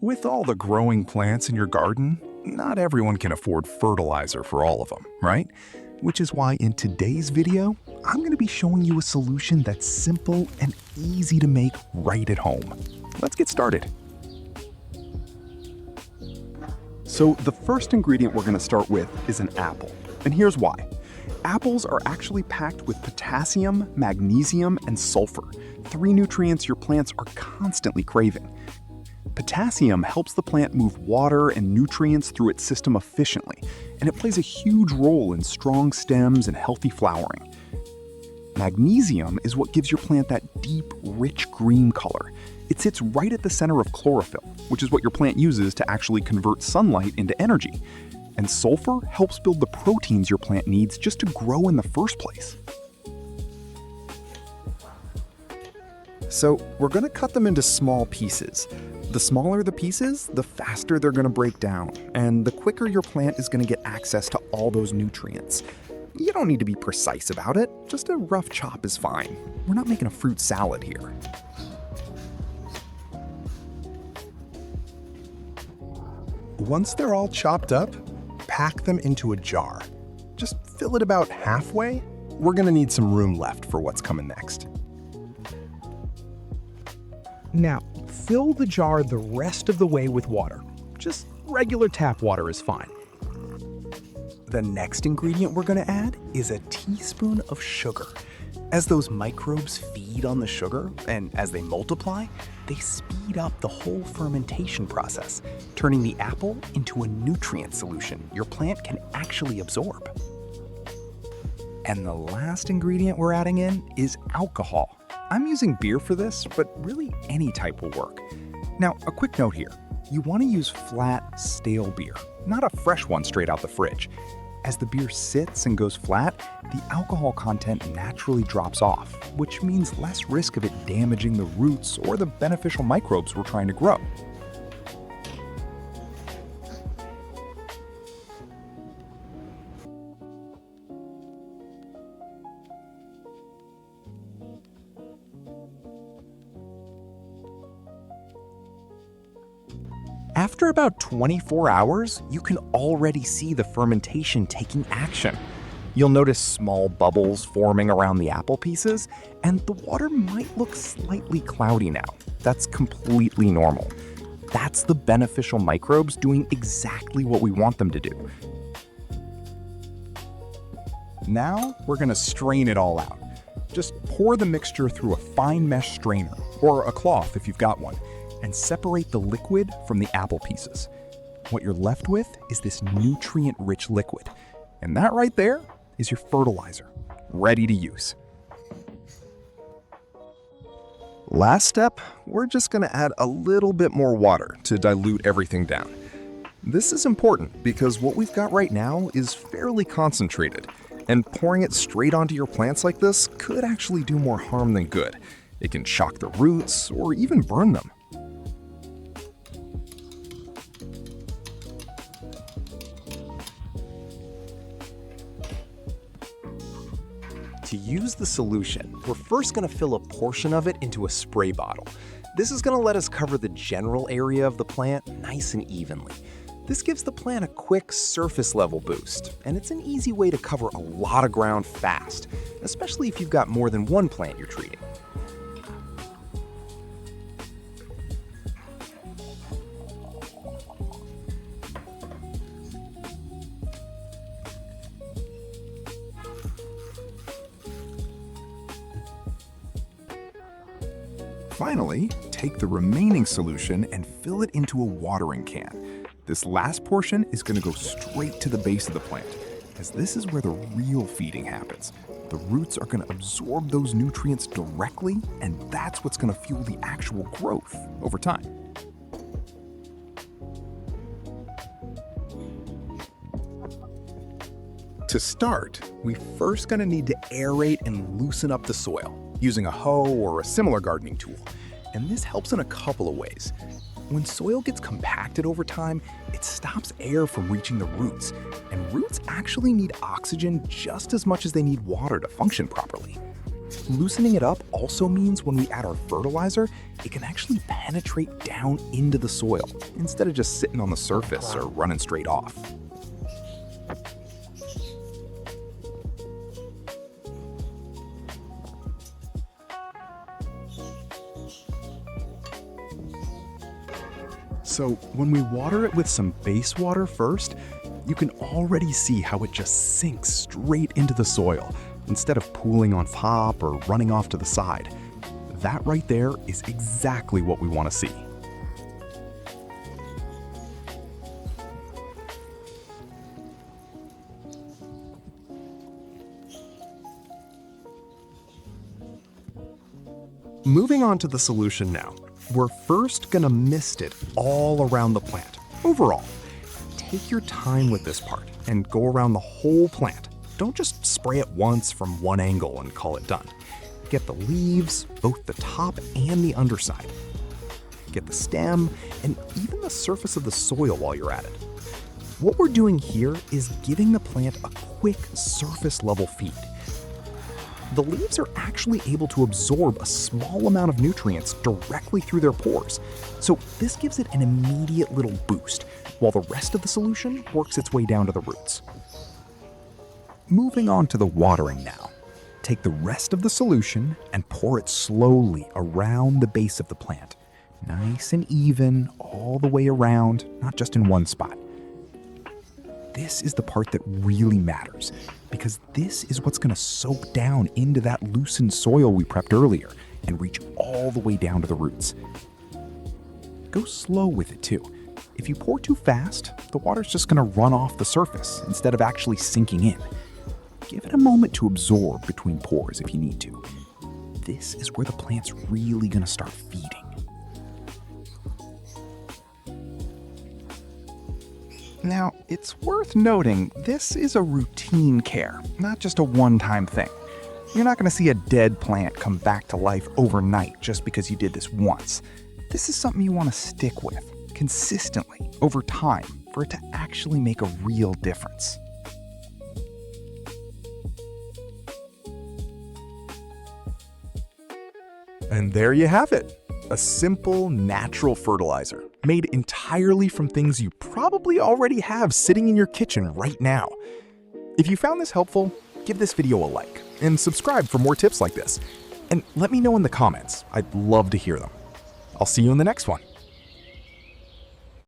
With all the growing plants in your garden, not everyone can afford fertilizer for all of them, right? Which is why in today's video, I'm going to be showing you a solution that's simple and easy to make right at home. Let's get started. So the first ingredient we're going to start with is an apple. And here's why. Apples are actually packed with potassium, magnesium, and sulfur, 3 nutrients your plants are constantly craving. Potassium helps the plant move water and nutrients through its system efficiently, and it plays a huge role in strong stems and healthy flowering. Magnesium is what gives your plant that deep, rich green color. It sits right at the center of chlorophyll, which is what your plant uses to actually convert sunlight into energy. And sulfur helps build the proteins your plant needs just to grow in the first place. So we're going to cut them into small pieces. The smaller the pieces, the faster they're going to break down, and the quicker your plant is going to get access to all those nutrients. You don't need to be precise about it, just a rough chop is fine. We're not making a fruit salad here. Once they're all chopped up, pack them into a jar. Just fill it about halfway. We're going to need some room left for what's coming next. Now, fill the jar the rest of the way with water. Just regular tap water is fine. The next ingredient we're going to add is a teaspoon of sugar. As those microbes feed on the sugar, and as they multiply, they speed up the whole fermentation process, turning the apple into a nutrient solution your plant can actually absorb. And the last ingredient we're adding in is alcohol. I'm using beer for this, but really any type will work. Now, a quick note here. You want to use flat, stale beer, not a fresh one straight out the fridge. As the beer sits and goes flat, the alcohol content naturally drops off, which means less risk of it damaging the roots or the beneficial microbes we're trying to grow. After about 24 hours, you can already see the fermentation taking action. You'll notice small bubbles forming around the apple pieces, and the water might look slightly cloudy now. That's completely normal. That's the beneficial microbes doing exactly what we want them to do. Now, we're going to strain it all out. Just pour the mixture through a fine mesh strainer, or a cloth if you've got one, and separate the liquid from the apple pieces. What you're left with is this nutrient-rich liquid. And that right there is your fertilizer, ready to use. Last step, we're just going to add a little bit more water to dilute everything down. This is important because what we've got right now is fairly concentrated, and pouring it straight onto your plants like this could actually do more harm than good. It can shock the roots or even burn them. To use the solution, we're first going to fill a portion of it into a spray bottle. This is going to let us cover the general area of the plant nice and evenly. This gives the plant a quick surface level boost, and it's an easy way to cover a lot of ground fast, especially if you've got more than one plant you're treating. Finally, take the remaining solution and fill it into a watering can. This last portion is going to go straight to the base of the plant, as this is where the real feeding happens. The roots are going to absorb those nutrients directly, and that's what's going to fuel the actual growth over time. To start, we're first going to need to aerate and loosen up the soil using a hoe or a similar gardening tool. And this helps in a couple of ways. When soil gets compacted over time, it stops air from reaching the roots, and roots actually need oxygen just as much as they need water to function properly. Loosening it up also means when we add our fertilizer, it can actually penetrate down into the soil instead of just sitting on the surface or running straight off. So when we water it with some base water first, you can already see how it just sinks straight into the soil instead of pooling on top or running off to the side. That right there is exactly what we want to see. Moving on to the solution now. We're first gonna mist it all around the plant. Overall, take your time with this part and go around the whole plant. Don't just spray it once from one angle and call it done. Get the leaves, both the top and the underside. Get the stem and even the surface of the soil while you're at it. What we're doing here is giving the plant a quick surface level feed. The leaves are actually able to absorb a small amount of nutrients directly through their pores, so this gives it an immediate little boost, while the rest of the solution works its way down to the roots. Moving on to the watering now. Take the rest of the solution and pour it slowly around the base of the plant. Nice and even all the way around, not just in one spot. This is the part that really matters, because this is what's going to soak down into that loosened soil we prepped earlier and reach all the way down to the roots. Go slow with it too. If you pour too fast, the water's just going to run off the surface instead of actually sinking in. Give it a moment to absorb between pours if you need to. This is where the plant's really going to start feeding. Now, it's worth noting this is a routine care, not just a one-time thing. You're not going to see a dead plant come back to life overnight just because you did this once. This is something you want to stick with consistently over time for it to actually make a real difference. And there you have it. A simple, natural fertilizer made entirely from things you probably already have sitting in your kitchen right now. If you found this helpful, give this video a like and subscribe for more tips like this. And let me know in the comments. I'd love to hear them. I'll see you in the next one.